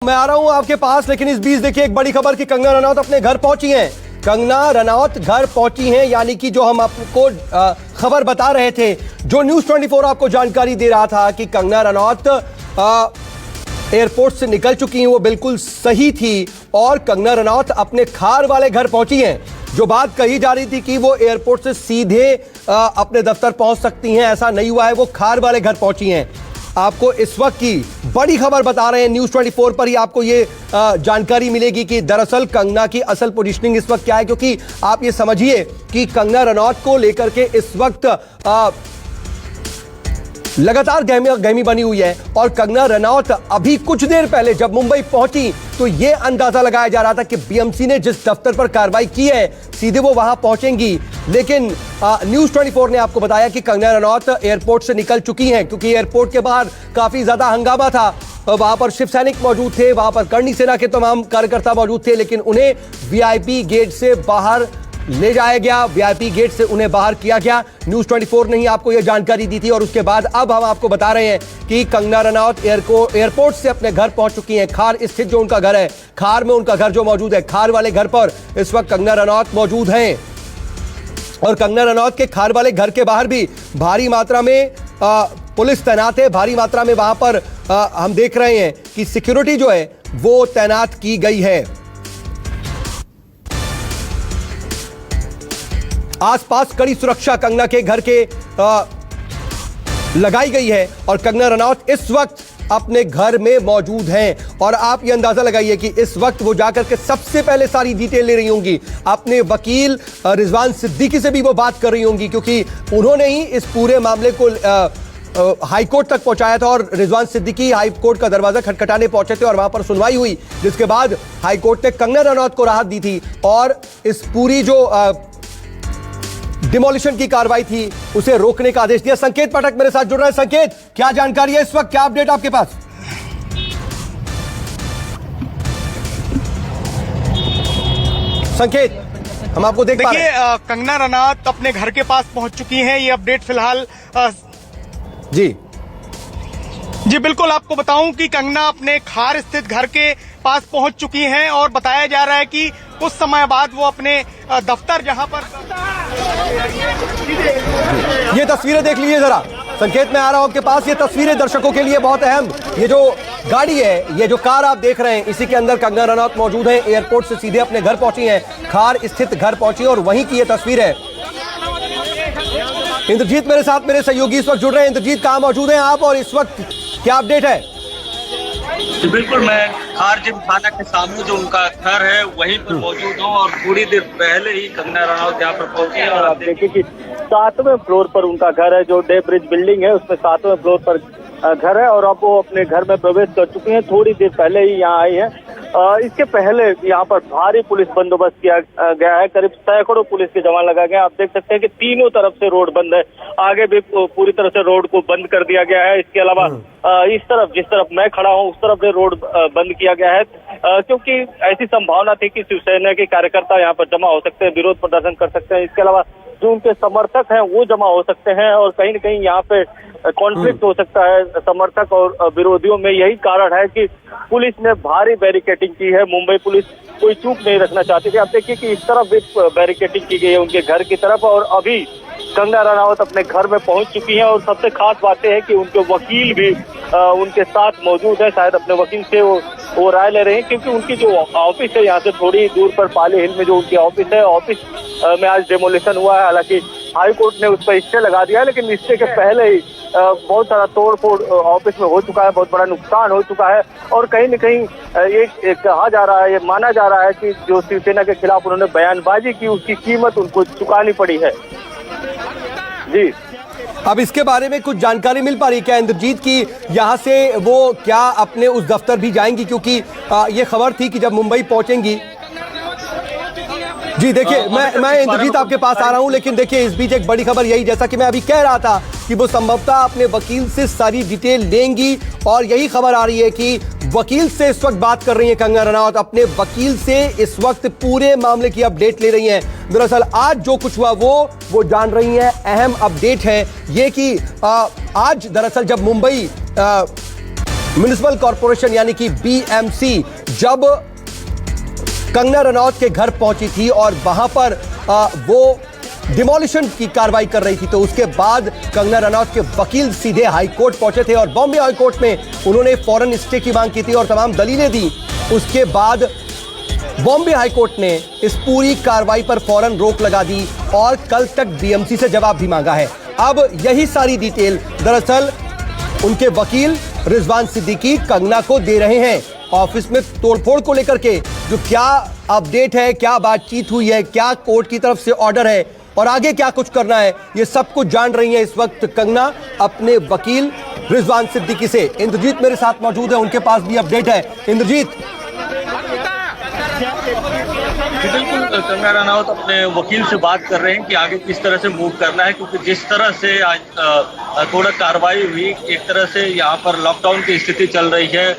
मैं आ रहा हूं आपके पास, लेकिन इस बीच देखिए एक बड़ी खबर कि कंगना रनौत अपने घर पहुंची हैं। कंगना रनौत घर पहुंची हैं, यानी कि जो हम आपको खबर बता रहे थे, जो न्यूज़ 24 आपको जानकारी दे रहा था कि कंगना रनौत एयरपोर्ट से निकल चुकी हैं, वो बिल्कुल सही थी। और कंगना रनौत अपने खार वाले घर पहुंची हैं। जो बात कही जा रही थी कि वो एयरपोर्ट से सीधे अपने दफ्तर पहुंच सकती हैं, ऐसा नहीं हुआ है, वो खार वाले घर पहुंची हैं। आपको इस वक्त की बड़ी खबर बता रहे हैं, न्यूज़ 24 पर ही आपको ये जानकारी मिलेगी कि दरअसल कंगना की असल पोजीशनिंग इस वक्त क्या है। क्योंकि आप ये समझिए कि कंगना रनौत को लेकर के इस वक्त लगातार गहमी बनी हुई है। और कंगना रनौत अभी कुछ देर पहले जब मुंबई पहुंची तो यह अंदाजा लगाया जा रहा था कि बीएमसी ने जिस दफ्तर पर कार्रवाई की है सीधे वो वहां पहुंचेंगी। लेकिन न्यूज़ 24 ने आपको बताया कि कंगना रनौत एयरपोर्ट से निकल चुकी हैं, क्योंकि एयरपोर्ट के बाहर काफी ज्यादा हंगामा था। वहां पर शिव सैनिक मौजूद थे, वहां पर करणी सेना के तमाम कार्यकर्ता मौजूद थे, लेकिन उन्हें वीआईपी गेट से बाहर ले जाया गया, वीआईपी गेट से उन्हें बाहर किया गया। न्यूज़ 24 ने ही आपको यह जानकारी दी थी। और उसके बाद अब हम आपको बता रहे हैं कि कंगना रनौत एयरपोर्ट से अपने घर पहुंच चुकी हैं। खार स्थित जो उनका घर है, खार में उनका घर जो मौजूद है, खार वाले घर पर इस वक्त कंगना रनौत मौजूद हैं। और कंगना रनौत के खार वाले घर के बाहर भी भारी मात्रा में पुलिस तैनात है। भारी मात्रा में वहां पर हम देख रहे हैं कि सिक्योरिटी जो है वो तैनात की गई है। आसपास कड़ी सुरक्षा कंगना के घर के लगाई गई है। और कंगना रनौत इस वक्त अपने घर में मौजूद हैं। और आप ये अंदाजा लगाइए कि इस वक्त वो जाकर के सबसे पहले सारी डिटेल ले रही होंगी। अपने वकील रिजवान सिद्दीकी से भी वो बात कर रही होंगी, क्योंकि उन्होंने ही इस पूरे मामले को हाईकोर्ट तक पहुंचाया था। और रिजवान सिद्दीकी हाईकोर्ट का दरवाजा खटखटाने पहुंचे थे और वहां पर सुनवाई हुई, जिसके बाद हाईकोर्ट ने कंगना रनौत को राहत दी थी। और इस पूरी जो डिमोलिशन की कार्रवाई थी उसे रोकने का आदेश दिया। संकेत पाठक मेरे साथ जुड़ रहे हैं। संकेत, क्या जानकारी है इस वक्त, क्या अपडेट आपके पास? संकेत, हम आपको देख पा रहे हैं। देखिए, कंगना रनौत अपने घर के पास पहुंच चुकी हैं। ये अपडेट फिलहाल जी बिल्कुल आपको बताऊं कि कंगना अपने खार स्थित घर के पास पहुंच चुकी हैं। और बताया जा रहा है कि कुछ समय बाद वो अपने दफ्तर, जहां पर ये तस्वीरें देख लीजिए जरा। संकेत में आ रहा हूं आपके पास, ये तस्वीरें दर्शकों के लिए बहुत अहम। ये जो गाड़ी है, ये जो कार आप देख रहे हैं, इसी के अंदर कंगना रनौत मौजूद है। एयरपोर्ट से सीधे अपने घर पहुंची हैं, खार स्थित घर पहुंची और वहीं की ये तस्वीर है। इंद्रजीत मेरे साथ, मेरे सहयोगी इस वक्त जुड़ रहे हैं। इंद्रजीत, कहां मौजूद हैं आप और इस वक्त क्या अपडेट है? बिल्कुल, मैं खार जिम थाना के सामने जो उनका घर है वहीं पर मौजूद हूँ। और थोड़ी देर पहले ही कंगना रनौत यहाँ पर पहुंची है। और आप देखिए कि 7वें फ्लोर पर उनका घर है, जो डे ब्रिज बिल्डिंग है उसमें 7वें फ्लोर पर घर है। और अब वो अपने घर में प्रवेश कर चुकी हैं, थोड़ी देर पहले ही यहाँ आई है। इसके पहले यहाँ पर भारी पुलिस बंदोबस्त किया गया है, करीब सैकड़ों पुलिस के जवान लगाए गए हैं। आप देख सकते हैं कि तीनों तरफ से रोड बंद है, आगे भी पूरी तरह से रोड को बंद कर दिया गया है। इसके अलावा इस तरफ, जिस तरफ मैं खड़ा हूँ उस तरफ भी रोड बंद किया गया है, क्योंकि ऐसी संभावना थी कि शिवसेना के कार्यकर्ता यहाँ पर जमा हो सकते हैं, विरोध प्रदर्शन कर सकते हैं। इसके अलावा जो उनके समर्थक हैं वो जमा हो सकते हैं और कहीं न कहीं यहाँ पे कॉन्फ्लिक्ट हो सकता है समर्थक और विरोधियों में। यही कारण है कि पुलिस ने भारी बैरिकेडिंग की है। मुंबई पुलिस कोई चूक नहीं रखना चाहती थी। आप देखिए कि इस तरफ भी बैरिकेडिंग की गई है उनके घर की तरफ। और अभी कंगना रनौत अपने घर में पहुंच चुकी हैं। और सबसे खास बात है कि उनके वकील भी उनके साथ मौजूद है। शायद अपने वकील से वो राय ले रहे हैं, क्योंकि उनकी जो ऑफिस है यहाँ से थोड़ी दूर पर पाली हिल में जो उनकी ऑफिस है, ऑफिस में आज डेमोलिशन हुआ है। हालांकि हाईकोर्ट ने उस पर स्टे लगा दिया है, लेकिन स्टे के पहले ही बहुत सारा तोड़ फोड़ ऑफिस में हो चुका है, बहुत बड़ा नुकसान हो चुका है। और कहीं न कहीं ये कहा जा रहा है, ये माना जा रहा है कि जो शिवसेना के खिलाफ उन्होंने बयानबाजी की उसकी कीमत उनको चुकानी पड़ी है। जी, अब इसके बारे में कुछ जानकारी मिल पा रही क्या इंद्रजीत की, यहाँ से वो क्या अपने उस दफ्तर भी जाएंगी? क्योंकि ये खबर थी कि जब मुंबई पहुंचेंगी। जी देखिए, मैं इंद्रजीत आपके पास आ रहा हूं, लेकिन देखिए इस बीच एक बड़ी खबर यही, जैसा कि मैं अभी कह रहा था कि वो संभवतः अपने वकील से सारी डिटेल लेंगी। और यही खबर आ रही है कि वकील से इस वक्त बात कर रही है कंगना रनौत, अपने वकील से इस वक्त पूरे मामले की अपडेट ले रही हैं। दरअसल आज जो कुछ हुआ वो जान रही हैं। अहम अपडेट है ये कि आज दरअसल जब मुंबई म्युनिसिपल कॉरपोरेशन यानी कि बीएमसी जब कंगना रनौत के घर पहुंची थी और वहां पर वो डिमोलिशन की कार्रवाई कर रही थी, तो उसके बाद कंगना रनौत के वकील सीधे हाई कोर्ट पहुंचे थे और बॉम्बे हाई कोर्ट में उन्होंने फौरन स्टे की मांग की थी और तमाम दलीलें दी। उसके बाद बॉम्बे हाई कोर्ट ने इस पूरी कार्रवाई पर फौरन रोक लगा दी और कल तक बीएमसी से जवाब भी मांगा है। अब यही सारी डिटेल दरअसल उनके वकील रिजवान सिद्दीकी कंगना को दे रहे हैं। ऑफिस में तोड़फोड़ को लेकर के जो क्या अपडेट है, क्या बातचीत हुई है, क्या कोर्ट की तरफ से ऑर्डर है और आगे क्या कुछ करना है, ये सब कुछ जान रही है इस वक्त कंगना अपने वकील रिजवान सिद्दीकी से। इंद्रजीत मेरे साथ मौजूद है, उनके पास भी अपडेट है। इंद्रजीत। बिल्कुल, कंगना रनौत अपने वकील से बात कर रहे हैं कि आगे किस तरह से मूव करना है, क्योंकि जिस तरह से आज थोड़ा कार्रवाई हुई, एक तरह से यहाँ पर लॉकडाउन की स्थिति चल रही है,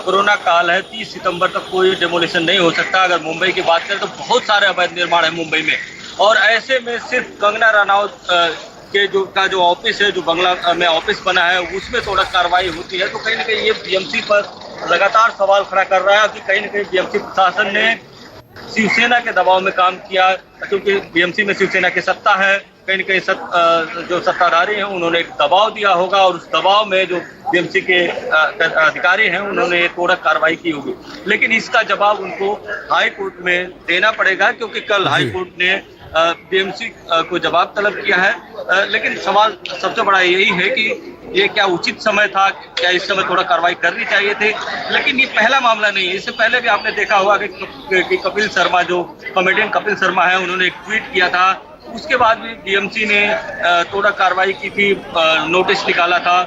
कोरोना काल है, 30 सितंबर तक कोई डेमोलिशन नहीं हो सकता। अगर मुंबई की बात करें तो बहुत सारे अवैध निर्माण है मुंबई में, और ऐसे में सिर्फ कंगना रनौत के जो ऑफिस है, जो बंगला में ऑफिस बना है, उसमें थोड़ा कार्रवाई होती है। तो कहीं ना कहीं ये बीएमसी पर लगातार सवाल खड़ा कर रहा है कि कहीं ना कहीं बीएमसी प्रशासन ने शिवसेना के दबाव में काम किया, क्योंकि बीएमसी में शिवसेना की सत्ता है। कहीं ना कहीं जो सत्ताधारी हैं उन्होंने एक दबाव दिया होगा और उस दबाव में जो बीएमसी के अधिकारी हैं उन्होंने थोड़ा कार्रवाई की होगी, लेकिन इसका जवाब उनको हाई कोर्ट में देना पड़ेगा, क्योंकि कल हाई कोर्ट ने बीएमसी को जवाब तलब किया है। लेकिन सवाल सबसे बड़ा यही है कि ये क्या उचित समय था, क्या इस समय थोड़ा कार्रवाई करनी चाहिए थी। लेकिन ये पहला मामला नहीं है, इससे पहले भी आपने देखा होगा कि कपिल शर्मा, जो कॉमेडियन कपिल शर्मा है, उन्होंने एक ट्वीट किया था, उसके बाद भी बीएमसी ने थोड़ा कार्रवाई की थी, नोटिस निकाला था,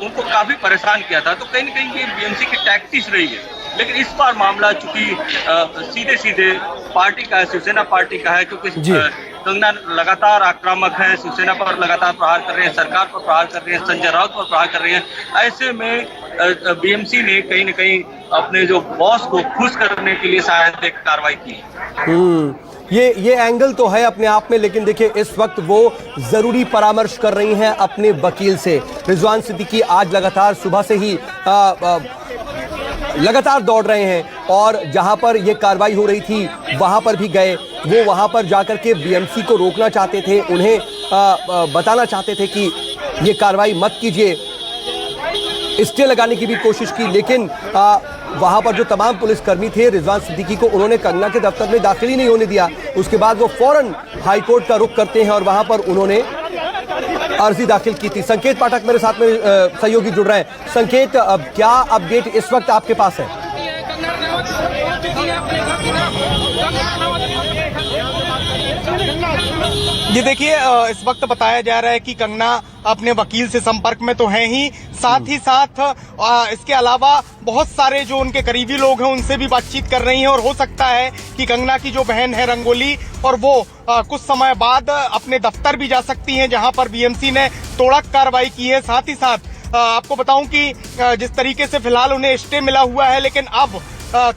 उनको काफी परेशान किया था। तो कहीं ना कहीं ये बीएमसी की टैक्टिस रही है। लेकिन इस बार मामला चूंकि सीधे सीधे पार्टी का है, शिवसेना पार्टी का है, क्योंकि कंगना लगातार आक्रामक है, शिवसेना पर लगातार प्रहार कर रहे हैं, सरकार पर प्रहार कर रहे हैं, संजय राउत पर प्रहार कर रहे हैं। ऐसे में बीएमसी ने कहीं न कहीं अपने जो बॉस को खुश करने के लिए शायद एक कार्रवाई की। ये एंगल तो है अपने आप में, लेकिन देखिए इस वक्त वो जरूरी परामर्श कर रही हैं अपने वकील से। रिजवान सिद्दीकी आज लगातार सुबह से ही लगातार दौड़ रहे हैं और जहां पर ये कार्रवाई हो रही थी वहां पर भी गए। वो वहां पर जाकर के बीएमसी को रोकना चाहते थे, उन्हें बताना चाहते थे कि ये कार्रवाई मत कीजिए, स्टे लगाने की भी कोशिश की, लेकिन वहां पर जो तमाम पुलिसकर्मी थे रिजवान सिद्दीकी को उन्होंने कंगना के दफ्तर में दाखिल ही नहीं होने दिया। उसके बाद वो फौरन हाईकोर्ट का रुख करते हैं और वहां पर उन्होंने अर्जी दाखिल की थी। संकेत पाठक मेरे साथ में सहयोगी जुड़ रहे हैं। संकेत, अब क्या अपडेट इस वक्त आपके पास है? ये देखिए, इस वक्त बताया जा रहा है कि कंगना अपने वकील से संपर्क में तो है ही, साथ ही साथ इसके अलावा बहुत सारे जो उनके करीबी लोग हैं उनसे भी बातचीत कर रही हैं, और हो सकता है कि कंगना की जो बहन है रंगोली, और वो कुछ समय बाद अपने दफ्तर भी जा सकती हैं जहां पर बीएमसी ने तोड़क कार्रवाई की है। साथ ही साथ आपको बताऊं कि जिस तरीके से फिलहाल उन्हें स्टे मिला हुआ है, लेकिन अब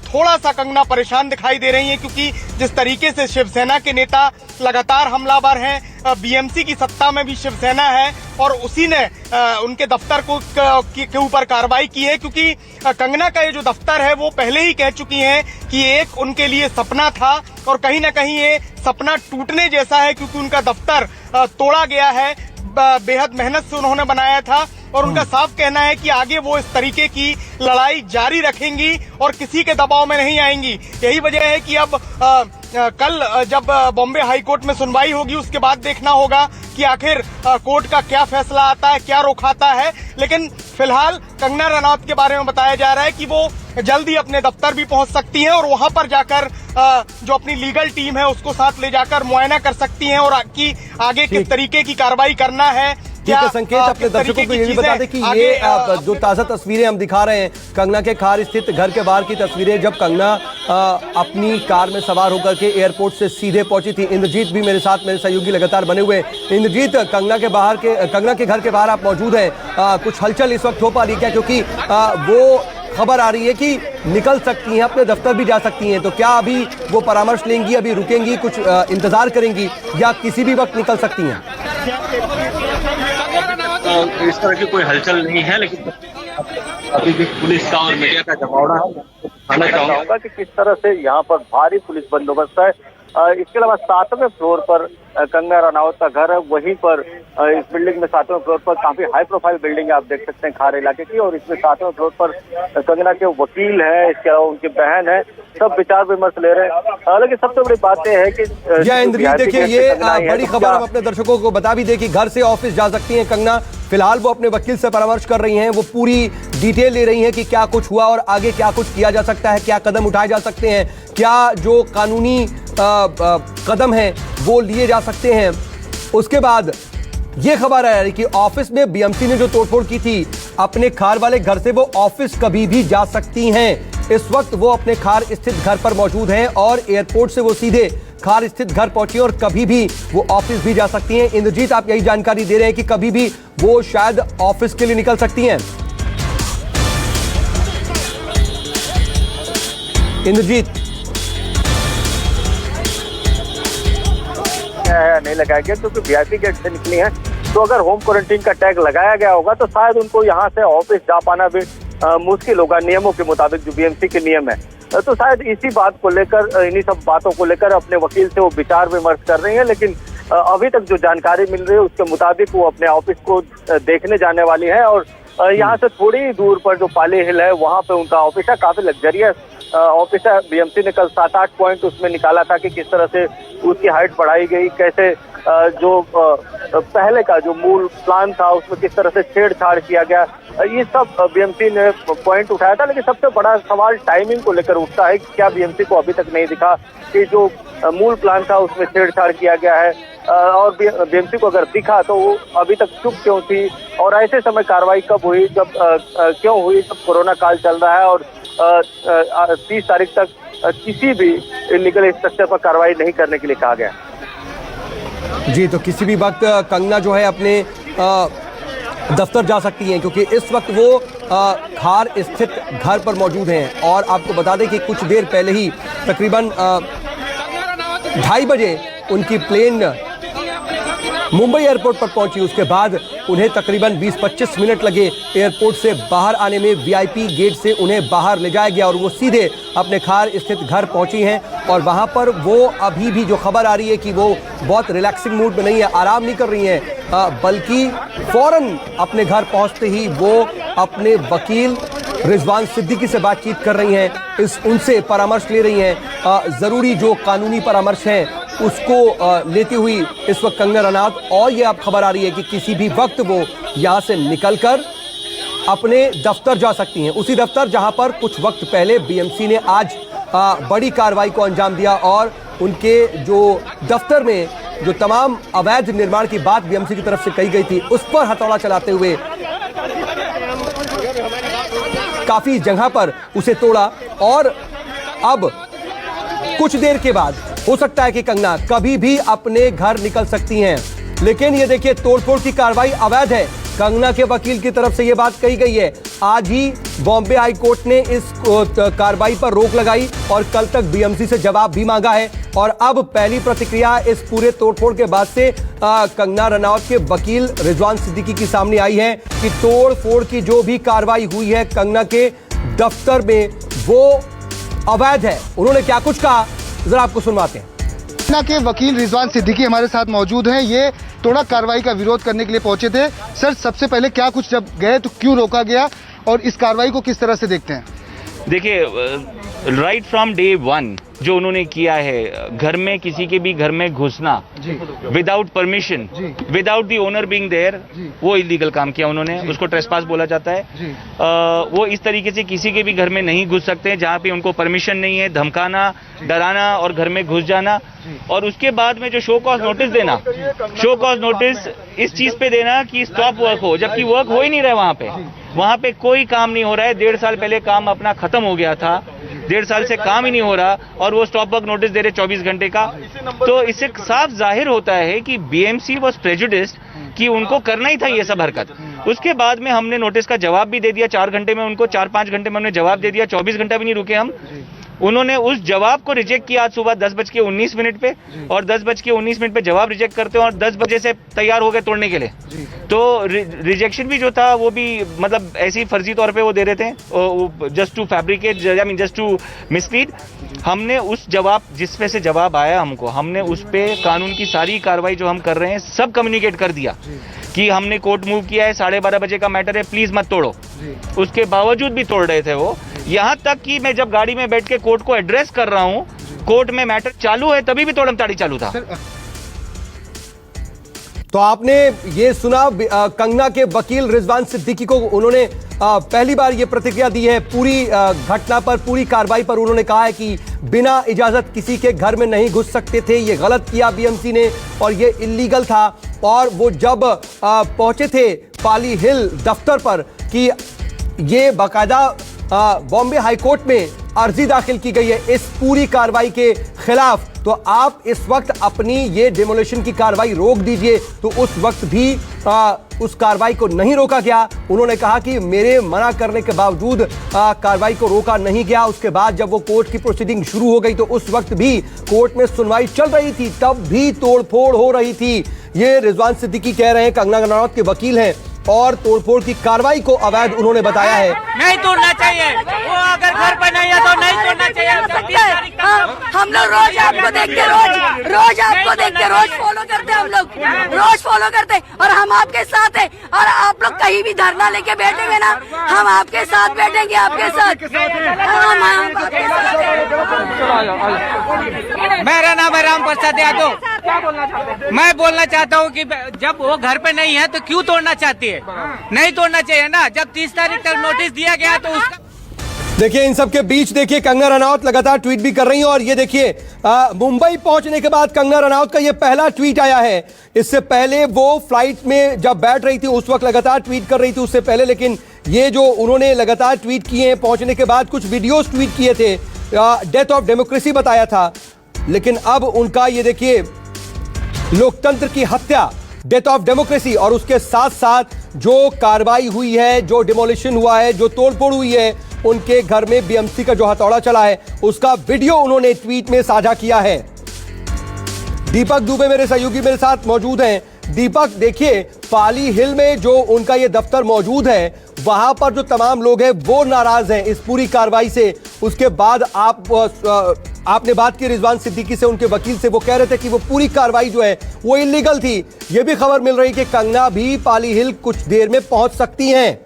थोड़ा सा कंगना परेशान दिखाई दे रही हैं, क्योंकि जिस तरीके से शिवसेना के नेता लगातार हमलावर हैं, बीएमसी की सत्ता में भी शिवसेना है और उसी ने उनके दफ्तर के ऊपर कार्रवाई की है, क्योंकि कंगना का ये जो दफ्तर है वो पहले ही कह चुकी हैं कि एक उनके लिए सपना था और कहीं ना कहीं ये सपना टूटने जैसा है, क्योंकि उनका दफ्तर तोड़ा गया है, बेहद मेहनत से उन्होंने बनाया था और उनका साफ कहना है कि आगे वो इस तरीके की लड़ाई जारी रखेंगी और किसी के दबाव में नहीं आएंगी। यही वजह है कि अब कल जब बॉम्बे हाई कोर्ट में सुनवाई होगी उसके बाद देखना होगा कि आखिर कोर्ट का क्या फैसला आता है, क्या रुख आता है। लेकिन फिलहाल कंगना रनौत के बारे में बताया जा रहा है कि वो जल्दी अपने दफ्तर भी पहुंच सकती हैं और वहां पर जाकर जो अपनी लीगल टीम है उसको साथ ले जाकर मुआयना कर सकती हैं और कि आगे किस तरीके की कार्रवाई करना है। ठीक है संकेत, अपने दर्शकों को ये भी बता दें कि ये जो ताजा तस्वीरें हम दिखा रहे हैं कंगना के खार स्थित घर के बाहर की तस्वीरें, जब कंगना अपनी कार में सवार होकर के एयरपोर्ट से सीधे पहुंची थी। इंद्रजीत भी मेरे साथ, मेरे सहयोगी लगातार बने हुए हैं। इंद्रजीत, कंगना के घर के बाहर आप मौजूद हैं, कुछ हलचल इस वक्त हो पा रही है क्या? क्योंकि वो खबर आ रही है कि निकल सकती हैं, अपने दफ्तर भी जा सकती हैं, तो क्या अभी वो परामर्श लेंगी, अभी रुकेंगी, कुछ इंतजार करेंगी या किसी भी वक्त निकल सकती हैं? इस तरह की कोई हलचल नहीं है, लेकिन अभी भी पुलिस का और मीडिया का जमावड़ा है। मैं चाहूंगा कि किस तरह से यहाँ पर भारी पुलिस बंदोबस्त है। इसके अलावा 7वें फ्लोर पर कंगना रनावत का घर है, वहीं पर इस बिल्डिंग में 7वें फ्लोर पर काफी हाई प्रोफाइल बिल्डिंग है, आप देख सकते हैं खार इलाके की, और इसमें 7वें फ्लोर पर कंगना के वकील है, इसके अलावा उनकी बहन है, सब विचार विमर्श ले रहे हैं। लेकिन सबसे बड़ी बात यह है कि इंद्रजीत देखिए, ये बड़ी खबर हम अपने दर्शकों को बता भी दे कि घर से ऑफिस जा सकती हैं कंगना। फिलहाल वो अपने वकील से परामर्श कर रही हैं, वो पूरी डिटेल ले रही हैं कि क्या कुछ हुआ और आगे क्या कुछ किया जा सकता है, क्या कदम उठाए जा सकते हैं, क्या जो कानूनी कदम है वो लिए जा सकते हैं। उसके बाद ये खबर आ रही कि ऑफिस में बीएमसी ने जो तोड़फोड़ की थी, अपने खार वाले घर से वो ऑफिस कभी भी जा सकती हैं। इस वक्त वो अपने खार स्थित घर पर मौजूद हैं और एयरपोर्ट से वो सीधे खार स्थित घर पहुंची और कभी भी वो ऑफिस भी जा सकती हैं। इंद्रजीत, आप यही जानकारी दे रहे हैं कि कभी भी वो शायद ऑफिस के लिए निकल सकती हैं। इंद्रजीत, नहीं लगाया गया क्योंकि वीआईपी गेट से निकली है, तो अगर होम क्वारंटीन का टैग लगाया गया होगा तो शायद उनको यहाँ से ऑफिस जा पाना भी मुश्किल होगा नियमों के मुताबिक, जो बीएमसी के नियम है। तो शायद इसी बात को लेकर, इन्हीं सब बातों को लेकर अपने वकील से वो विचार विमर्श कर रही है। लेकिन अभी तक जो जानकारी मिल रही है उसके मुताबिक वो अपने ऑफिस को देखने जाने वाली है, और यहाँ से थोड़ी दूर पर जो पाली हिल है वहाँ पे उनका ऑफिस है, काफी लग्जरियस ऑफिस है। बीएमसी ने कल 7-8 पॉइंट उसमें निकाला था कि किस तरह से उसकी हाइट बढ़ाई गई, कैसे जो पहले का जो मूल प्लान था उसमें किस तरह से छेड़छाड़ किया गया, ये सब बीएमसी ने पॉइंट उठाया था। लेकिन सबसे बड़ा सवाल टाइमिंग को लेकर उठता है कि क्या बीएमसी को अभी तक नहीं दिखा कि जो मूल प्लान था उसमें छेड़छाड़ किया गया है, और बीएमसी को अगर दिखा तो वो अभी तक चुप क्यों थी, और ऐसे समय कार्रवाई कब हुई, जब क्यों हुई, जब कोरोना काल चल रहा है और 30 तारीख तक किसी भी इलीगल स्ट्रक्चर पर कार्रवाई नहीं करने के लिए कहा गया। जी, तो किसी भी वक्त कंगना जो है अपने दफ्तर जा सकती हैं, क्योंकि इस वक्त वो खार स्थित घर पर मौजूद हैं। और आपको बता दें कि कुछ देर पहले ही तकरीबन 2:30 बजे उनकी प्लेन मुंबई एयरपोर्ट पर पहुंची। उसके बाद उन्हें तकरीबन 20-25 मिनट लगे एयरपोर्ट से बाहर आने में। वीआईपी गेट से उन्हें बाहर ले जाया गया और वो सीधे अपने खार स्थित घर पहुंची हैं। और वहां पर वो अभी भी जो खबर आ रही है कि वो बहुत रिलैक्सिंग मूड में नहीं है, आराम नहीं कर रही हैं, बल्कि फौरन अपने घर पहुंचते ही वो अपने वकील रिजवान सिद्दीकी से बातचीत कर रही हैं, उनसे परामर्श ले रही हैं। ज़रूरी जो कानूनी परामर्श हैं उसको लेती हुई इस वक्त कंगना रनावत, और ये अब खबर आ रही है कि किसी भी वक्त वो यहाँ से निकलकर अपने दफ्तर जा सकती हैं, उसी दफ्तर जहां पर कुछ वक्त पहले बीएमसी ने आज बड़ी कार्रवाई को अंजाम दिया और उनके जो दफ्तर में जो तमाम अवैध निर्माण की बात बीएमसी की तरफ से कही गई थी उस पर हथौड़ा चलाते हुए काफी जगह पर उसे तोड़ा। और अब कुछ देर के बाद हो सकता है कि कंगना कभी भी अपने घर निकल सकती हैं। लेकिन ये देखिए, तोड़फोड़ की कार्रवाई अवैध है, कंगना के वकील की तरफ से यह बात कही गई है। आज ही बॉम्बे हाई कोर्ट ने इस कार्रवाई पर रोक लगाई और कल तक बीएमसी से जवाब भी मांगा है। और अब पहली प्रतिक्रिया इस पूरे तोड़फोड़ के बाद से कंगना रनावत के वकील रिजवान सिद्दीकी की सामने आई है कि तोड़फोड़ की जो भी कार्रवाई हुई है कंगना के दफ्तर में वो अवैध है। उन्होंने क्या कुछ कहा, जरा आपको सुनवाते हैं। कंगना के वकील रिजवान सिद्दीकी हमारे साथ मौजूद हैं। ये तोड़ा कार्रवाई का विरोध करने के लिए पहुंचे थे। सर, सबसे पहले क्या कुछ जब गए तो क्यों रोका गया और इस कार्रवाई को किस तरह से देखते हैं? देखिए, राइट फ्रॉम डे 1 जो उन्होंने किया है, घर में किसी के भी घर में घुसना without permission, without the owner being there, वो इलीगल काम किया उन्होंने, उसको ट्रेसपास बोला जाता है। वो इस तरीके से किसी के भी घर में नहीं घुस सकते जहाँ पे उनको परमिशन नहीं है। धमकाना, डराना और घर में घुस जाना, और उसके बाद में जो शो कॉज नोटिस देना, शो कॉज नोटिस इस चीज पे देना कि स्टॉप वर्क हो, जबकि वर्क हो ही नहीं रहा वहाँ पे कोई काम नहीं हो रहा है। 1.5 साल पहले काम अपना खत्म हो गया था, 1.5 साल से काम ही नहीं हो रहा और वो स्टॉप वर्क नोटिस दे रहे 24 घंटे का। तो इससे साफ जाहिर होता है कि बीएमसी वाज प्रेजुडिस्ड कि उनको करना ही था ये सब हरकत। उसके बाद में हमने नोटिस का जवाब भी दे दिया 4 घंटे में, उनको 4-5 घंटे में हमने जवाब दे दिया, 24 घंटा भी नहीं रुके हम। उन्होंने उस जवाब को रिजेक्ट किया आज सुबह 10:19 पे, और 10:19 पे जवाब रिजेक्ट करते हैं और 10 बजे से तैयार हो गए तोड़ने के लिए। तो रिजेक्शन भी जो था वो भी मतलब ऐसे ही फर्जी तौर पे वो दे रहे थे, just to fabricate, I mean just to mislead. हमने उस जवाब, जिस पे से जवाब आया हमको, हमने उस पे कानून की सारी कार्रवाई जो हम कर रहे हैं सब कम्युनिकेट कर दिया कि हमने कोर्ट मूव किया है, 12:30 बजे का मैटर है, प्लीज मत तोड़ो। उसके बावजूद भी तोड़ रहे थे वो। यहाँ तक कि मैं जब गाड़ी में बैठ के कोर्ट को एड्रेस कर रहा हूँ, कोर्ट में मैटर चालू है, तभी भी तोड़म ताड़ी चालू था। तो आपने ये सुना कंगना के वकील रिजवान सिद्दीकी को, उन्होंने पहली बार ये प्रतिक्रिया दी है पूरी घटना पर, पूरी कार्रवाई पर। उन्होंने कहा है कि बिना इजाजत किसी के घर में नहीं घुस सकते थे, ये गलत किया बीएमसी ने और ये इलीगल था। और वो जब पहुंचे थे पाली हिल दफ्तर पर कि ये बाकायदा बॉम्बे हाईकोर्ट में अर्जी दाखिल की गई है इस पूरी कार्रवाई के खिलाफ, तो आप इस वक्त अपनी ये डिमोलिशन की कार्रवाई रोक दीजिए। तो उस वक्त भी उस कार्रवाई को नहीं रोका गया। उन्होंने कहा कि मेरे मना करने के बावजूद कार्रवाई को रोका नहीं गया। उसके बाद जब वो कोर्ट की प्रोसीडिंग शुरू हो गई तो उस वक्त भी कोर्ट में सुनवाई चल रही थी, तब भी तोड़फोड़ हो रही थी। ये रिजवान सिद्दीकी कह रहे हैं, कंगना रनौत के वकील हैं, और तोड़फोड़ की कार्रवाई को अवैध उन्होंने बताया है। नहीं तोड़ना चाहिए, वो अगर घर पर नहीं है तो नहीं तोड़ना चाहिए। हम लोग रोज आपको देख के रोज आपको देख के रोज फॉलो करते, हम लोग रोज फॉलो करते और हम आपके साथ हैं। और आप लोग कहीं भी धरना लेके बैठेंगे ना, हम आपके साथ बैठेंगे, आपके साथ। मेरा नाम है राम प्रसाद यादव। मैं बोलना चाहता हूँ कि जब वो घर पे नहीं है तो क्यों तोड़ना चाहती है? नहीं तोड़ना चाहिए ना। जब 30 तारीख तक नोटिस दिया गया तो उसका देखिए, इन सब के बीच देखिए कंगना रनौत लगातार ट्वीट भी कर रही हैं। और ये देखिए मुंबई पहुंचने के बाद कंगना रनौत का ये पहला ट्वीट आया है। इससे पहले वो फ्लाइट में जब बैठ रही थी उस वक्त लगातार ट्वीट कर रही थी उससे पहले, लेकिन ये जो उन्होंने लगातार ट्वीट किए हैं पहुंचने के बाद, कुछ वीडियोस ट्वीट किए थे, डेथ ऑफ डेमोक्रेसी बताया था, लेकिन अब उनका ये देखिए लोकतंत्र की हत्या, डेथ ऑफ डेमोक्रेसी, और उसके साथ साथ जो कार्रवाई हुई है, जो डिमोलिशन हुआ है, जो तोड़फोड़ हुई है उनके घर में, बीएमसी का जो हथौड़ा चला है, उसका वीडियो उन्होंने ट्वीट में साझा किया है। दीपक दुबे मेरे सहयोगी मेरे साथ मौजूद हैं। दीपक, देखिए पाली हिल में जो उनका ये दफ्तर मौजूद है, वहां पर जो तमाम लोग हैं वो नाराज हैं इस पूरी कार्रवाई से। उसके बाद आपने बात की रिजवान सिद्दीकी से, उनके वकील से, वो कह रहे थे कि वो पूरी कार्रवाई जो है वो इलीगल थी। ये भी खबर मिल रही कि कंगना भी पाली हिल कुछ देर में पहुंच सकती हैं।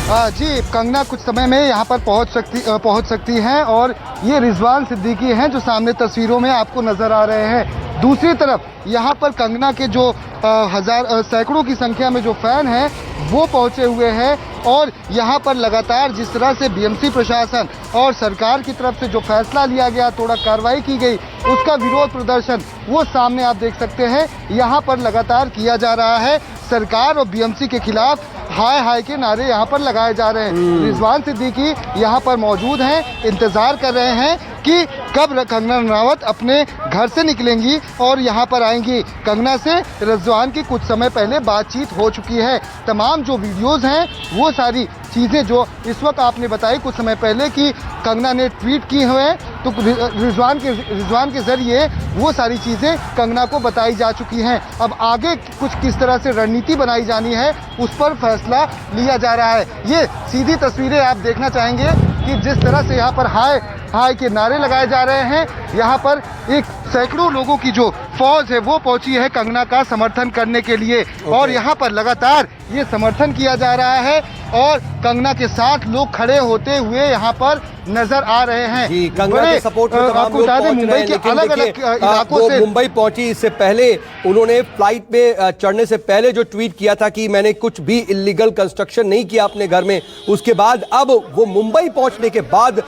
जी, कंगना कुछ समय में यहाँ पर पहुँच सकती हैं। और ये रिजवान सिद्दीकी हैं जो सामने तस्वीरों में आपको नजर आ रहे हैं। दूसरी तरफ यहाँ पर कंगना के जो सैकड़ों की संख्या में जो फैन हैं वो पहुंचे हुए हैं। और यहाँ पर लगातार जिस तरह से बीएमसी प्रशासन और सरकार की तरफ से जो फैसला लिया गया, थोड़ा कार्रवाई की गई, उसका विरोध प्रदर्शन वो सामने आप देख सकते हैं यहाँ पर लगातार किया जा रहा है। सरकार और बीएमसी के खिलाफ हाय हाय के नारे यहाँ पर लगाए जा रहे हैं। रिजवान सिद्दीकी यहाँ पर मौजूद हैं, इंतजार कर रहे हैं कि कब कंगना रनौत अपने घर से निकलेंगी और यहाँ पर आएंगी। कंगना से रिजवान की कुछ समय पहले बातचीत हो चुकी है। तमाम जो वीडियोस हैं वो सारी चीज़ें जो इस वक्त आपने बताई कुछ समय पहले कि कंगना ने ट्वीट की हुए, तो रिजवान के जरिए वो सारी चीज़ें कंगना को बताई जा चुकी हैं। अब आगे कुछ किस तरह से रणनीति बनाई जानी है उस पर फैसला लिया जा रहा है। ये सीधी तस्वीरें आप देखना चाहेंगे कि जिस तरह से यहाँ पर हाय हाय के नारे लगाए जा रहे हैं। यहाँ पर एक सैकड़ों लोगों की जो फौज है वो पहुंची है कंगना का समर्थन करने के लिए। और यहाँ पर लगातार ये समर्थन किया जा रहा है और कंगना के साथ लोग खड़े होते हुए यहाँ पर नजर आ रहे हैं। जी, कंगना के सपोर्ट में तमाम लोग पहुंच रहे हैं, मुंबई के अलग अलग इलाकों से मुंबई पहुंची। इससे पहले उन्होंने फ्लाइट में चढ़ने से पहले जो ट्वीट किया था कि मैंने कुछ भी इलीगल कंस्ट्रक्शन नहीं किया अपने घर में, उसके बाद अब वो मुंबई पहुंचने के बाद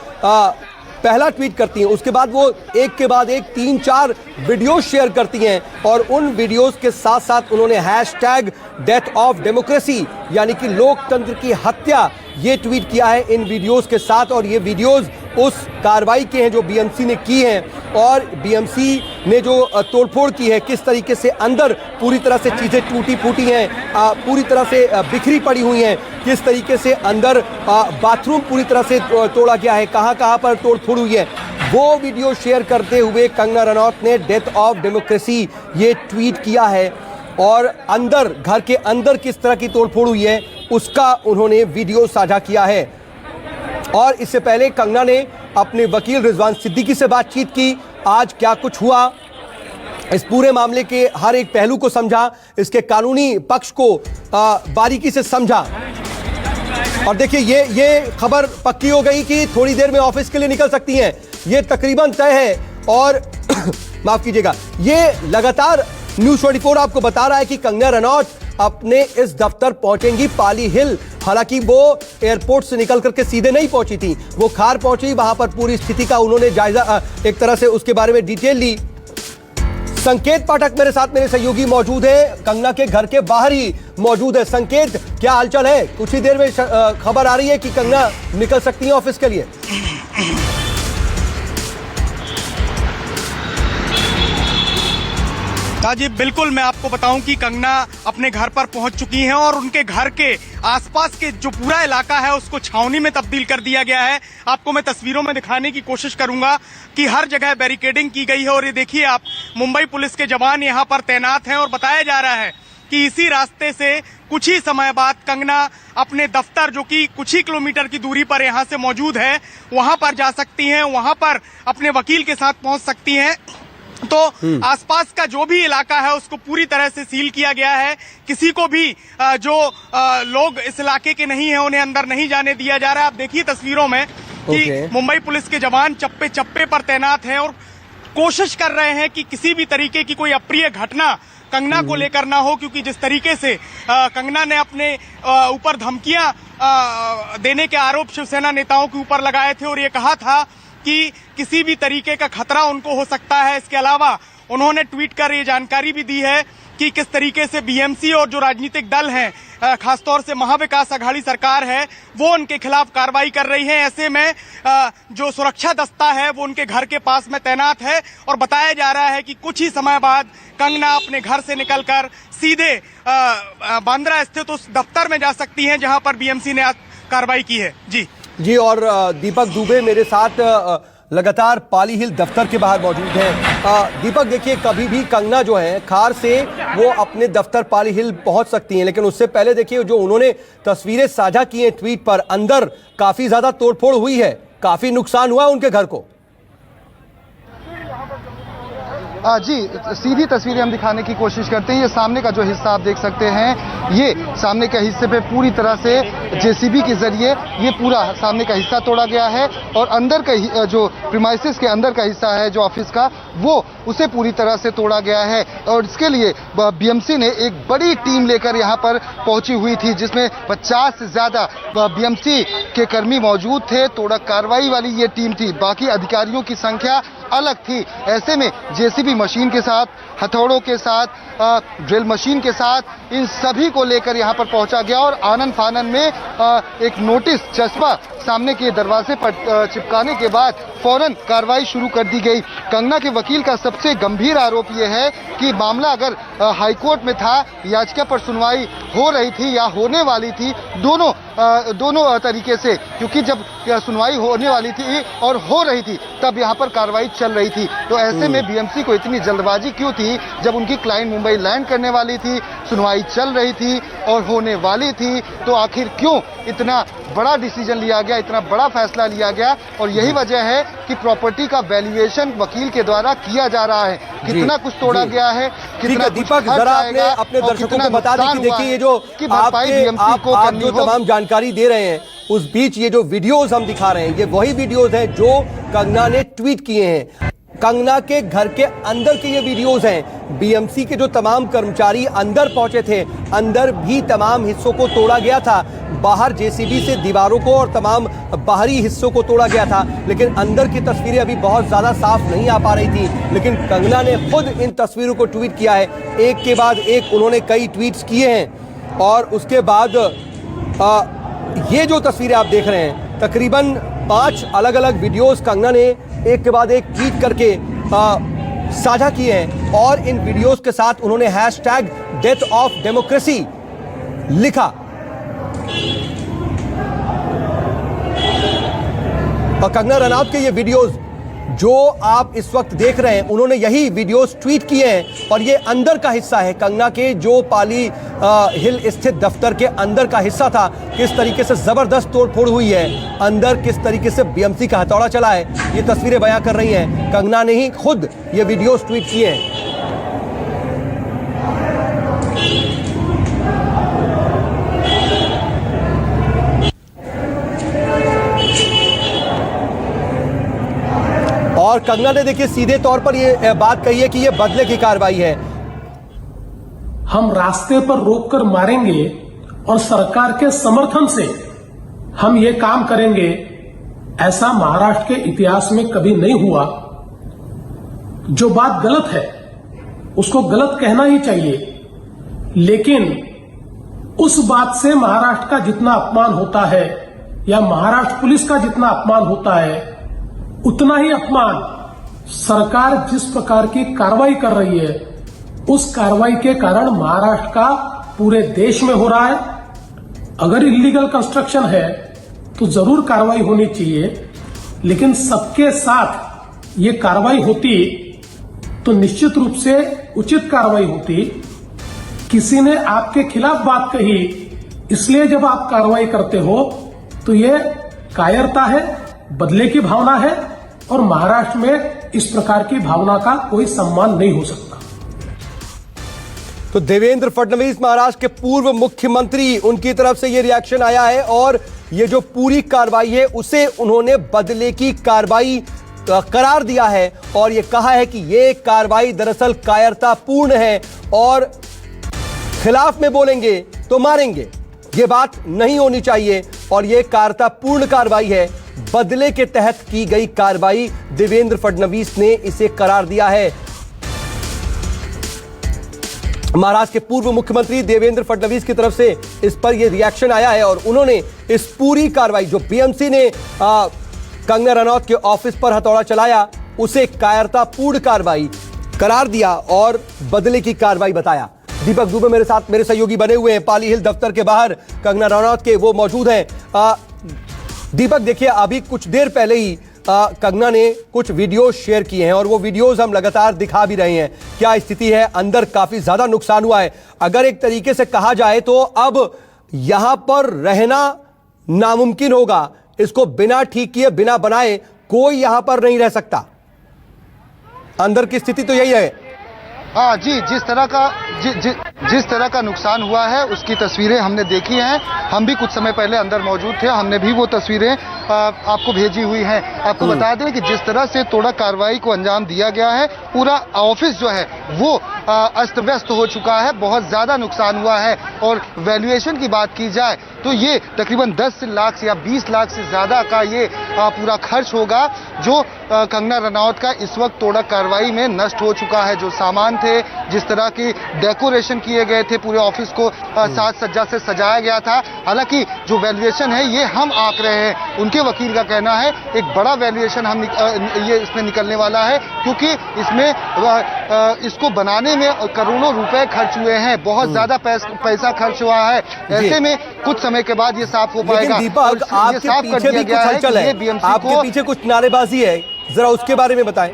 पहला ट्वीट करती हैं। उसके बाद वो एक के बाद एक 3-4 वीडियोस शेयर करती हैं और उन वीडियोस के साथ साथ उन्होंने हैशटैग डेथ ऑफ डेमोक्रेसी यानी कि लोकतंत्र की हत्या ये ट्वीट किया है इन वीडियोस के साथ। और ये वीडियोस उस कार्रवाई के हैं जो बीएमसी ने की है, और बीएमसी ने जो तोड़फोड़ की है, किस तरीके से अंदर पूरी तरह से चीज़ें टूटी फूटी हैं, पूरी तरह से बिखरी पड़ी हुई हैं, किस तरीके से अंदर बाथरूम पूरी तरह से तोड़ा गया है, कहाँ कहाँ पर तोड़फोड़ हुई है, वो वीडियो शेयर करते हुए कंगना रनौत ने डेथ ऑफ डेमोक्रेसी ये ट्वीट किया है। और अंदर, घर के अंदर किस तरह की तोड़फोड़ हुई है उसका उन्होंने वीडियो साझा किया है। और इससे पहले कंगना ने अपने वकील रिजवान सिद्दीकी से बातचीत की, आज क्या कुछ हुआ, इस पूरे मामले के हर एक पहलू को समझा, इसके कानूनी पक्ष को बारीकी से समझा। और देखिए ये खबर पक्की हो गई कि थोड़ी देर में ऑफिस के लिए निकल सकती हैं, ये तकरीबन तय है। और माफ कीजिएगा, ये लगातार न्यूज़ 24 आपको बता रहा है कि कंगना रनौत अपने इस दफ्तर पहुंचेंगी पाली हिल। हालांकि वो एयरपोर्ट से निकल करके सीधे नहीं पहुंची थी, वो खार पहुंची, वहां पर पूरी स्थिति का उन्होंने जायजा एक तरह से उसके बारे में डिटेल ली। संकेत पाठक मेरे साथ, मेरे सहयोगी मौजूद है, कंगना के घर के बाहर ही मौजूद है। संकेत, क्या हालचाल है? कुछ ही देर में खबर आ रही है कि कंगना निकल सकती है ऑफिस के लिए। हाँ जी, बिल्कुल, मैं आपको बताऊं कि कंगना अपने घर पर पहुंच चुकी हैं और उनके घर के आसपास के जो पूरा इलाका है उसको छावनी में तब्दील कर दिया गया है। आपको मैं तस्वीरों में दिखाने की कोशिश करूंगा कि हर जगह बैरिकेडिंग की गई है। और ये देखिए आप, मुंबई पुलिस के जवान यहां पर तैनात हैं और बताया जा रहा है कि इसी रास्ते से कुछ ही समय बाद कंगना अपने दफ्तर, जो कि कुछ ही किलोमीटर की दूरी पर यहां से मौजूद है, वहां पर जा सकती हैं, वहां पर अपने वकील के साथ पहुंच सकती हैं। तो आसपास का जो भी इलाका है उसको पूरी तरह से सील किया गया है। किसी को भी जो लोग इस इलाके के नहीं हैं उन्हें अंदर नहीं जाने दिया जा रहा है। आप देखिए तस्वीरों में कि मुंबई पुलिस के जवान चप्पे चप्पे पर तैनात हैं और कोशिश कर रहे हैं कि किसी भी तरीके की कोई अप्रिय घटना कंगना को लेकर ना हो, क्योंकि जिस तरीके से कंगना ने अपने ऊपर धमकियां देने के आरोप शिवसेना नेताओं के ऊपर लगाए थे और ये कहा था कि किसी भी तरीके का खतरा उनको हो सकता है। इसके अलावा उन्होंने ट्वीट कर ये जानकारी भी दी है कि किस तरीके से बीएमसी और जो राजनीतिक दल हैं, खासतौर से महाविकास अघाड़ी सरकार है, वो उनके खिलाफ कार्रवाई कर रही है। ऐसे में जो सुरक्षा दस्ता है वो उनके घर के पास में तैनात है और बताया जा रहा है कि कुछ ही समय बाद कंगना अपने घर से निकलकर सीधे बांद्रा स्थित उस दफ्तर में जा सकती हैं जहां पर बीएमसी ने कार्रवाई की है। जी, और दीपक दुबे मेरे साथ लगातार पाली हिल दफ्तर के बाहर मौजूद हैं। दीपक, देखिए, कभी भी कंगना जो है खार से वो अपने दफ्तर पाली हिल पहुंच सकती हैं, लेकिन उससे पहले देखिए जो उन्होंने तस्वीरें साझा की हैं ट्वीट पर, अंदर काफी ज्यादा तोड़फोड़ हुई है, काफी नुकसान हुआ उनके घर को। जी, सीधी तस्वीरें हम दिखाने की कोशिश करते हैं। ये सामने का जो हिस्सा आप देख सकते हैं, ये सामने के हिस्से पे पूरी तरह से जेसीबी के जरिए ये पूरा सामने का हिस्सा तोड़ा गया है और अंदर का जो प्रीमाइसेस के अंदर का हिस्सा है जो ऑफिस का, वो उसे पूरी तरह से तोड़ा गया है। और इसके लिए बीएमसी ने एक बड़ी टीम लेकर यहाँ पर पहुंची हुई थी, जिसमें 50 से ज्यादा बीएमसी के कर्मी मौजूद थे। तोड़ा कार्रवाई वाली ये टीम थी, बाकी अधिकारियों की संख्या अलग थी। ऐसे में जेसीबी मशीन के साथ, हथौड़ों के साथ, ड्रिल मशीन के साथ, इन सभी को लेकर यहाँ पर पहुंचा गया और आनन फानन में एक नोटिस चस्पा सामने के दरवाजे पर चिपकाने के बाद फौरन कार्रवाई शुरू कर दी गई। कंगना के वकील का सबसे गंभीर आरोप यह है कि मामला अगर हाईकोर्ट में था, याचिका पर सुनवाई हो रही थी या होने वाली थी, दोनों तरीके से, क्योंकि जब सुनवाई होने वाली थी और हो रही थी तब यहाँ पर कार्रवाई चल रही थी। तो ऐसे में बीएमसी को इतनी जल्दबाजी क्यों थी? जब उनकी क्लाइंट मुंबई लैंड करने वाली थी, सुनवाई चल रही थी और होने वाली थी, तो आखिर क्यों इतना बड़ा डिसीजन लिया गया, इतना बड़ा फैसला लिया गया? और यही वजह है कि प्रॉपर्टी का वैल्यूएशन वकील के द्वारा किया जा रहा है। कितना कुछ तोड़ा गया है, कितना दीपक, जरा आपने अपने दर्शकों को बता दें कि देखिए ये जो आप जो तमाम जानकारी दे रहे हैं, उस बीच ये जो वीडियोस हम दिखा रहे हैं, ये वही वीडियोस हैं जो कंगना ने ट्वीट किए हैं। कंगना के घर के अंदर के ये वीडियोस हैं। बीएमसी के जो तमाम कर्मचारी अंदर पहुंचे थे, अंदर भी तमाम हिस्सों को तोड़ा गया था। बाहर जेसीबी से दीवारों को और तमाम बाहरी हिस्सों को तोड़ा गया था, लेकिन अंदर की तस्वीरें अभी बहुत ज्यादा साफ नहीं आ पा रही थी। लेकिन कंगना ने खुद इन तस्वीरों को ट्वीट किया है, एक के बाद एक उन्होंने कई ट्वीट्स किए हैं। और उसके बाद ये जो तस्वीरें आप देख रहे हैं, तकरीबन 5 अलग अलग वीडियोस कंगना ने एक के बाद एक ट्वीट करके साझा किए हैं और इन वीडियोस के साथ उन्होंने #डेथ ऑफ डेमोक्रेसी लिखा। और कंगना रनौत के ये वीडियोस जो आप इस वक्त देख रहे हैं, उन्होंने यही वीडियोस ट्वीट किए हैं और ये अंदर का हिस्सा है कंगना के जो पाली हिल स्थित दफ्तर के अंदर का हिस्सा था। किस तरीके से जबरदस्त तोड़फोड़ हुई है, अंदर किस तरीके से बीएमसी का हथौड़ा चला है, ये तस्वीरें बयां कर रही हैं। कंगना ने ही खुद ये वीडियोस ट्वीट किए हैं। और कंगना ने देखिए सीधे तौर पर ये बात कही है कि ये बदले की कार्रवाई है। हम रास्ते पर रोककर मारेंगे और सरकार के समर्थन से हम ये काम करेंगे, ऐसा महाराष्ट्र के इतिहास में कभी नहीं हुआ। जो बात गलत है उसको गलत कहना ही चाहिए, लेकिन उस बात से महाराष्ट्र का जितना अपमान होता है या महाराष्ट्र पुलिस का जितना अपमान होता है, उतना ही अपमान सरकार जिस प्रकार की कार्रवाई कर रही है उस कार्रवाई के कारण महाराष्ट्र का पूरे देश में हो रहा है। अगर इलीगल कंस्ट्रक्शन है तो जरूर कार्रवाई होनी चाहिए, लेकिन सबके साथ ये कार्रवाई होती तो निश्चित रूप से उचित कार्रवाई होती। किसी ने आपके खिलाफ बात कही, इसलिए जब आप कार्रवाई करते हो तो ये कायरता है, बदले की भावना है और महाराष्ट्र में इस प्रकार की भावना का कोई सम्मान नहीं हो सकता। तो देवेंद्र फडणवीस महाराष्ट्र के पूर्व मुख्यमंत्री, उनकी तरफ से ये रिएक्शन आया है और ये जो पूरी कार्रवाई है उसे उन्होंने बदले की कार्रवाई करार दिया है और ये कहा है कि ये कार्रवाई दरअसल कायरतापूर्ण है और खिलाफ में बोलेंगे तो मारेंगे, ये बात नहीं होनी चाहिए और ये कायरतापूर्ण कार्रवाई है। बदले के तहत की गई कार्रवाई देवेंद्र फडणवीस ने इसे करार दिया है। महाराष्ट्र के पूर्व मुख्यमंत्री देवेंद्र फडणवीस की तरफ से इस पर यह रिएक्शन आया है और उन्होंने इस पूरी कार्रवाई जो बीएमसी ने कंगना रनौत के ऑफिस पर हथौड़ा चलाया उसे कायरतापूर्ण कार्रवाई करार दिया और बदले की कार्रवाई बताया। दीपक दुबे मेरे साथ, मेरे सहयोगी बने हुए हैं पाली हिल दफ्तर के बाहर कंगना रनौत के, वो मौजूद हैं। दीपक देखिए, अभी कुछ देर पहले ही कंगना ने कुछ वीडियोस शेयर किए हैं और वो वीडियोस हम लगातार दिखा भी रहे हैं। क्या स्थिति है, अंदर काफी ज्यादा नुकसान हुआ है। अगर एक तरीके से कहा जाए तो अब यहां पर रहना नामुमकिन होगा, इसको बिना ठीक किए बिना बनाए कोई यहां पर नहीं रह सकता। अंदर की स्थिति तो यही है। हाँ जी, जिस तरह का नुकसान हुआ है उसकी तस्वीरें हमने देखी हैं। हम भी कुछ समय पहले अंदर मौजूद थे, हमने भी वो तस्वीरें आपको भेजी हुई हैं। आपको बता दें कि जिस तरह से तोड़ा कार्रवाई को अंजाम दिया गया है, पूरा ऑफिस जो है वो अस्त व्यस्त हो चुका है, बहुत ज़्यादा नुकसान हुआ है। और वैल्यूएशन की बात की जाए तो ये तकरीबन 10 लाख से या 20 लाख से ज़्यादा का ये पूरा खर्च होगा जो कंगना रनौत का इस वक्त तोड़ा कार्रवाई में नष्ट हो चुका है। जो सामान थे, जिस तरह की डेकोरेशन किए गए थे, पूरे ऑफिस को साज सज्जा से सजाया गया था। हालांकि जो वैल्यूएशन है ये हम आंक रहे हैं, उनके वकील का कहना है एक बड़ा वैल्यूएशन हम ये इसमें निकलने वाला है, क्योंकि इसमें इसको बनाने में करोड़ों रुपए खर्च हुए हैं, बहुत ज्यादा पैसा खर्च हुआ है। ऐसे में कुछ समय के बाद ये साफ हो पाएगा। दीपक, आपके पीछे भी कुछ हलचल है, आपके पीछे कुछ नारेबाजी है, जरा उसके बारे में बताएं।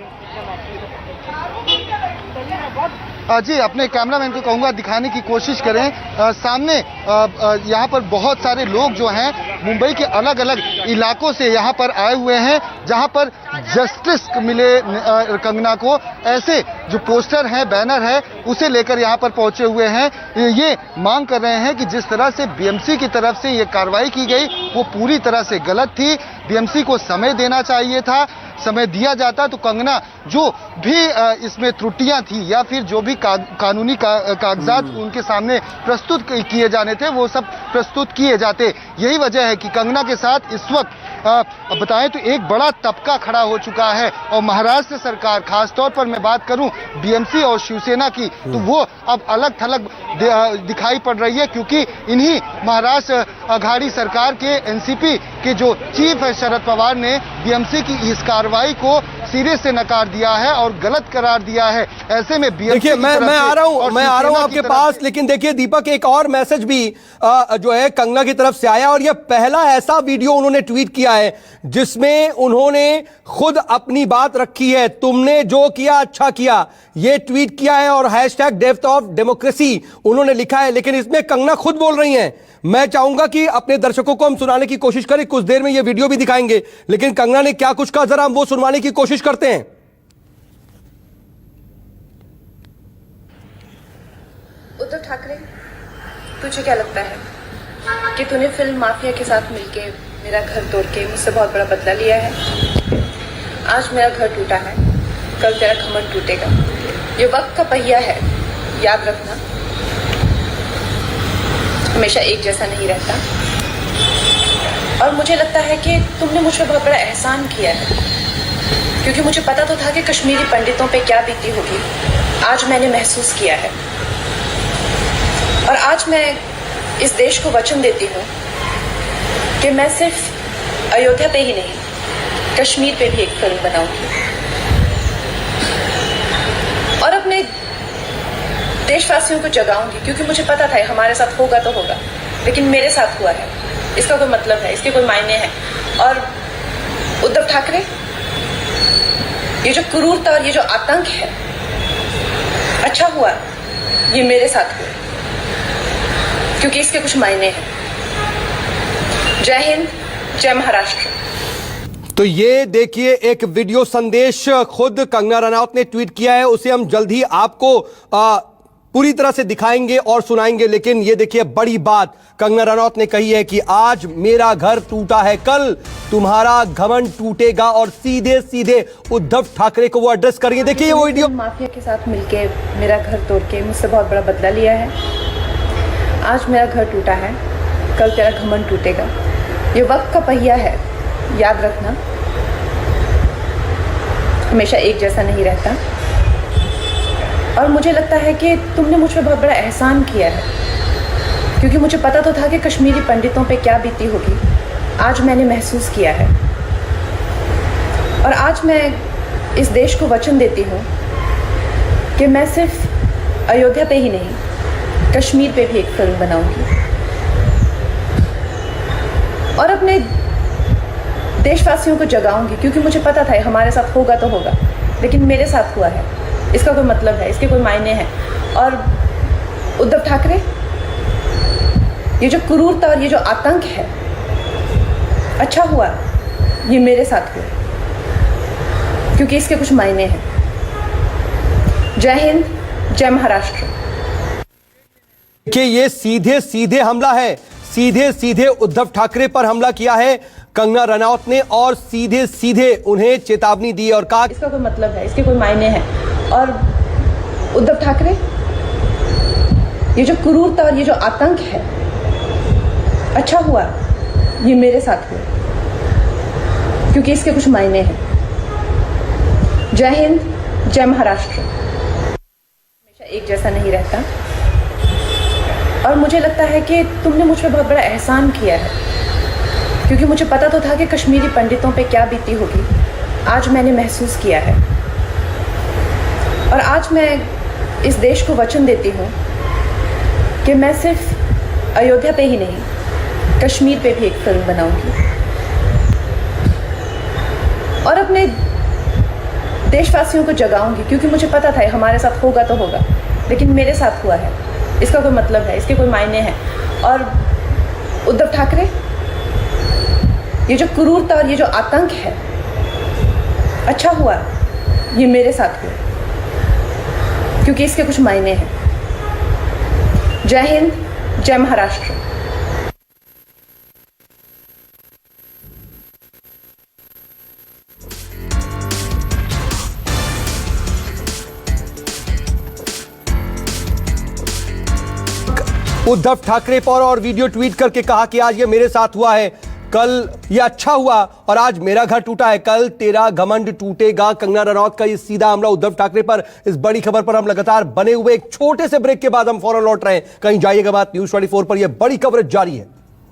जी, अपने कैमरामैन को कहूंगा दिखाने की कोशिश करें। सामने यहाँ पर बहुत सारे लोग जो हैं मुंबई के अलग अलग इलाकों से यहाँ पर आए हुए हैं, जहाँ पर जस्टिस मिले कंगना को, ऐसे जो पोस्टर हैं, बैनर है, उसे लेकर यहाँ पर पहुंचे हुए हैं। ये मांग कर रहे हैं कि जिस तरह से बीएमसी की तरफ से ये कार्रवाई की गई वो पूरी तरह से गलत थी। बीएमसी को समय देना चाहिए था, समय दिया जाता तो कंगना जो भी इसमें त्रुटियां थी या फिर जो भी कानूनी कागजात उनके सामने प्रस्तुत किए जाने थे वो सब प्रस्तुत किए जाते। यही वजह है कि कंगना के साथ इस वक्त बताएं तो एक बड़ा तबका खड़ा हो चुका है और महाराष्ट्र सरकार, खासतौर पर मैं बात करूं बीएमसी और शिवसेना की, तो वो अब अलग थलग दिखाई पड़ रही है, क्योंकि इन्हीं महाराष्ट्र आघाड़ी सरकार के एनसीपी के जो चीफ है शरद पवार ने बीएमसी की इस कार्रवाई को सिरे से नकार दिया है और गलत करार दिया है। ऐसे में बीएमसी देखिए मैं आ रहा हूं आपके पास, लेकिन देखिए दीपक, एक और मैसेज भी जो है कंगना की तरफ से आया, और यह पहला ऐसा वीडियो उन्होंने ट्वीट किया है जिसमें उन्होंने खुद अपनी बात रखी है। तुमने जो किया अच्छा किया, यह ट्वीट किया है और #डेप्थ ऑफ डेमोक्रेसी उन्होंने लिखा है, लेकिन इसमें कंगना खुद बोल रही हैं। मैं चाहूंगा कि अपने दर्शकों को हम सुनाने की कोशिश करें, कुछ देर में यह वीडियो भी दिखाएंगे, लेकिन कंगना ने क्या कुछ कहा जरा हम वो सुनवाने की कोशिश करते हैं। उद्धव ठाकरे, तुझे क्या लगता है कि तूने फिल्म माफिया के साथ मिलके मेरा घर तोड़ के मुझसे बहुत बड़ा बदला लिया है? आज मेरा घर टूटा है, कल तेरा घमंड टूटेगा। ये वक्त का पहिया है, याद रखना, हमेशा एक जैसा नहीं रहता। और मुझे लगता है कि तुमने मुझ पर बहुत बड़ा एहसान किया है, क्योंकि मुझे पता तो था कि कश्मीरी पंडितों पे क्या बीती होगी। आज मैंने महसूस किया है, और आज मैं इस देश को वचन देती हूँ कि मैं सिर्फ अयोध्या पे ही नहीं, कश्मीर पे भी एक फिल्म बनाऊंगी और अपने देशवासियों को जगाऊंगी, क्योंकि मुझे पता था हमारे साथ होगा तो होगा, लेकिन मेरे साथ हुआ है, इसका कोई मतलब है, इसके कोई मायने हैं। और उद्धव ठाकरे, ये जो क्रूरता और ये जो आतंक है, अच्छा हुआ ये मेरे साथ हुआ, क्योंकि इसके कुछ मायने हैं। जय हिंद, जय महाराष्ट्र। तो ये देखिए एक वीडियो संदेश खुद कंगना रनौत ने ट्वीट किया है, उसे हम जल्द ही आपको पूरी तरह से दिखाएंगे और सुनाएंगे। लेकिन ये देखिए बड़ी बात कंगना रनौत ने कही है कि आज मेरा घर टूटा है, कल तुम्हारा घमंड टूटेगा, और सीधे सीधे उद्धव ठाकरे को वो एड्रेस करेंगे। देखिए वो वीडियो। माफिया के साथ मिलके मेरा घर तोड़ के मुझसे बहुत बड़ा बदला लिया है। आज मेरा घर टूटा है, कल तेरा घमंड टूटेगा। ये वक्त का पहिया है, याद रखना, हमेशा एक जैसा नहीं रहता। और मुझे लगता है कि तुमने मुझ पर बहुत बड़ा एहसान किया है, क्योंकि मुझे पता तो था कि कश्मीरी पंडितों पे क्या बीती होगी। आज मैंने महसूस किया है, और आज मैं इस देश को वचन देती हूँ कि मैं सिर्फ अयोध्या पे ही नहीं, कश्मीर पे भी एक फिल्म बनाऊंगी और अपने देशवासियों को जगाऊंगी, क्योंकि मुझे पता था हमारे साथ होगा तो होगा, लेकिन मेरे साथ हुआ है, इसका कोई मतलब है, इसके कोई मायने हैं। और उद्धव ठाकरे, ये जो क्रूरता और ये जो आतंक है, अच्छा हुआ ये मेरे साथ हुआ, क्योंकि इसके कुछ मायने हैं। जय हिंद, जय महाराष्ट्र। कि ये सीधे सीधे हमला है, सीधे सीधे उद्धव ठाकरे पर हमला किया है कंगना रनौत ने, और सीधे सीधे उन्हें चेतावनी दी और कहा इसका कोई मतलब है, इसके कोई मायने हैं। और उद्धव ठाकरे, ये जो क्रूरता और ये जो आतंक है, अच्छा हुआ ये मेरे साथ हुआ, क्योंकि इसके कुछ मायने हैं। जय हिंद, जय महाराष्ट्र। हमेशा एक जैसा नहीं रहता, और मुझे लगता है कि तुमने मुझ पर बहुत बड़ा एहसान किया है, क्योंकि मुझे पता तो था कि कश्मीरी पंडितों पे क्या बीती होगी। आज मैंने महसूस किया है, और आज मैं इस देश को वचन देती हूँ कि मैं सिर्फ अयोध्या पे ही नहीं, कश्मीर पे भी एक फिल्म बनाऊंगी और अपने देशवासियों को जगाऊंगी, क्योंकि मुझे पता था हमारे साथ होगा तो होगा, लेकिन मेरे साथ हुआ है, इसका कोई मतलब है, इसके कोई मायने हैं। और उद्धव ठाकरे, ये जो क्रूरता और ये जो आतंक है, अच्छा हुआ ये मेरे साथ हुआ, क्योंकि इसके कुछ मायने हैं। जय हिंद, जय महाराष्ट्र। उद्धव ठाकरे पर और वीडियो ट्वीट करके कहा कि आज ये मेरे साथ हुआ है, कल ये अच्छा हुआ और आज मेरा घर टूटा है, कल तेरा घमंड टूटेगा। कंगना रनौत का ये सीधा हमला उद्धव ठाकरे पर। इस बड़ी खबर पर हम लगातार बने हुए एक छोटे से ब्रेक के बाद हम फौरन लौट रहे हैं। कहीं जाइएगा बात, न्यूज़ 24 पर यह बड़ी कवरेज जारी है।